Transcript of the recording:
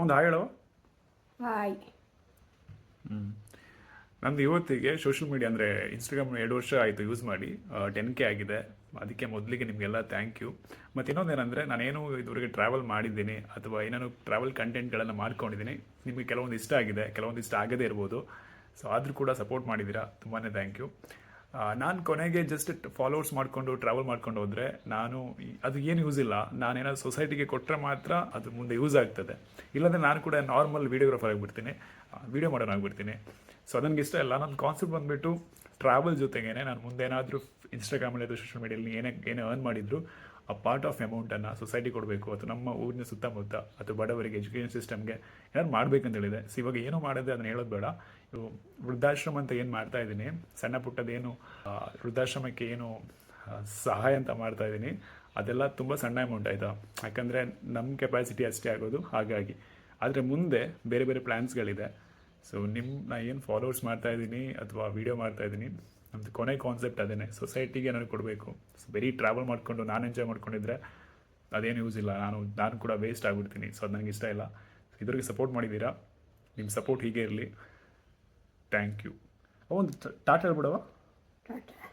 ಒಂದು ಹಾಯ್ ಹೇಳೋ. ಹಾಯ್. ನಂದು ಇವತ್ತಿಗೆ ಸೋಷಿಯಲ್ ಮೀಡಿಯಾ ಅಂದರೆ ಇನ್ಸ್ಟಾಗ್ರಾಮ್ 2 ವರ್ಷ ಆಯಿತು ಯೂಸ್ ಮಾಡಿ, 10K ಆಗಿದೆ. ಅದಕ್ಕೆ ಮೊದಲಿಗೆ ನಿಮಗೆಲ್ಲ ಥ್ಯಾಂಕ್ ಯು. ಮತ್ತು ಇನ್ನೊಂದೇನೆಂದರೆ ನಾನೇನು ಇದುವರೆಗೆ ಟ್ರಾವೆಲ್ ಮಾಡಿದ್ದೀನಿ ಅಥವಾ ಏನೇನು ಟ್ರಾವೆಲ್ ಕಂಟೆಂಟ್ಗಳನ್ನು ಮಾಡ್ಕೊಂಡಿದ್ದೀನಿ, ನಿಮಗೆ ಕೆಲವೊಂದು ಇಷ್ಟ ಆಗಿದೆ, ಕೆಲವೊಂದು ಇಷ್ಟ ಆಗದೇ ಇರ್ಬೋದು. ಸೊ ಆದರೂ ಕೂಡ ಸಪೋರ್ಟ್ ಮಾಡಿದ್ದೀರಾ, ತುಂಬಾ ಥ್ಯಾಂಕ್ ಯು. ನಾನು ಕೊನೆಗೆ ಜಸ್ಟ್ ಫಾಲೋವರ್ಸ್ ಮಾಡಿಕೊಂಡು ಟ್ರಾವೆಲ್ ಮಾಡ್ಕೊಂಡು ಹೋದರೆ ಅದು ಏನು ಯೂಸ್ ಇಲ್ಲ. ನಾನೇನಾದ್ರು ಸೊಸೈಟಿಗೆ ಕೊಟ್ಟರೆ ಮಾತ್ರ ಅದು ಮುಂದೆ ಯೂಸ್ ಆಗ್ತದೆ. ಇಲ್ಲಾಂದರೆ ನಾನು ಕೂಡ ನಾರ್ಮಲ್ ವೀಡಿಯೋಗ್ರಾಫರ್ ಆಗಿಬಿಡ್ತೀನಿ, ವೀಡಿಯೋ ಮಾಡೋಣ ಆಗಿಬಿಡ್ತೀನಿ. ಸೊ ಅದನಿಗೆ ಇಷ್ಟ ಇಲ್ಲ. ನನ್ನ ಕಾನ್ಸೆಪ್ಟ್ ಬಂದುಬಿಟ್ಟು ಟ್ರಾವೆಲ್ ಜೊತೆಗೇನೆ ನಾನು ಮುಂದೆ ಏನಾದರೂ ಇನ್ಸ್ಟಾಗ್ರಾಮಲ್ಲಿ ಅಥವಾ ಸೋಷಿಯಲ್ ಮೀಡಿಯಲ್ಲಿ ಏನೇ ಅರ್ನ್ ಮಾಡಿದ್ರು ಆ ಪಾರ್ಟ್ ಆಫ್ ಅಮೌಂಟನ್ನು ಸೊಸೈಟಿ ಕೊಡಬೇಕು, ಅಥವಾ ನಮ್ಮ ಊರಿನ ಸುತ್ತಮುತ್ತ ಅಥವಾ ಬಡವರಿಗೆ ಎಜುಕೇಷನ್ ಸಿಸ್ಟಮ್ಗೆ ಏನಾದ್ರು ಮಾಡಬೇಕಂತ ಹೇಳಿದೆ. ಸೊ ಇವಾಗ ಏನೂ ಮಾಡೋದೇ ಅದನ್ನು ಹೇಳೋದು ಬೇಡ. ವೃದ್ಧಾಶ್ರಮ ಅಂತ ಏನು ಮಾಡ್ತಾ ಇದ್ದೀನಿ, ಸಣ್ಣ ಪುಟ್ಟದೇನು ವೃದ್ಧಾಶ್ರಮಕ್ಕೆ ಏನು ಸಹಾಯ ಅಂತ ಮಾಡ್ತಾ ಇದ್ದೀನಿ, ಅದೆಲ್ಲ ತುಂಬ ಸಣ್ಣ ಅಮೌಂಟ್ ಆಯಿತಾ. ಯಾಕಂದರೆ ನಮ್ಮ ಕೆಪಾಸಿಟಿ ಅಷ್ಟೇ ಆಗೋದು, ಹಾಗಾಗಿ. ಆದರೆ ಮುಂದೆ ಬೇರೆ ಬೇರೆ ಪ್ಲ್ಯಾನ್ಸ್ಗಳಿದೆ. ಸೊ ನಾ ಏನು ಫಾಲೋವರ್ಸ್ ಮಾಡ್ತಾಯಿದ್ದೀನಿ ಅಥವಾ ವೀಡಿಯೋ ಮಾಡ್ತಾಯಿದ್ದೀನಿ, ನಮ್ಮದು ಕೊನೆ ಕಾನ್ಸೆಪ್ಟ್ ಅದೇ, ಸೊಸೈಟಿಗೆ ನನಗೆ ಕೊಡಬೇಕು. ಸೊ ಬರೀ ಟ್ರಾವೆಲ್ ಮಾಡಿಕೊಂಡು ನಾನು ಎಂಜಾಯ್ ಮಾಡ್ಕೊಂಡಿದ್ರೆ ಅದೇನು ಯೂಸ್ ಇಲ್ಲ, ನಾನು ಕೂಡ ವೇಸ್ಟ್ ಆಗಿಬಿಡ್ತೀನಿ. ಸೊ ಅದು ನನಗೆ ಇಷ್ಟ ಇಲ್ಲ. ಇದ್ರಿಗೆ ಸಪೋರ್ಟ್ ಮಾಡಿದ್ದೀರಾ, ನಿಮ್ಮ ಸಪೋರ್ಟ್ ಹೀಗೆ ಇರಲಿ. Thank you. ಒಂದು ಟಾಟಾ ಹೇಳ್ಬಿಡವಾ. ಟಾಟಾ.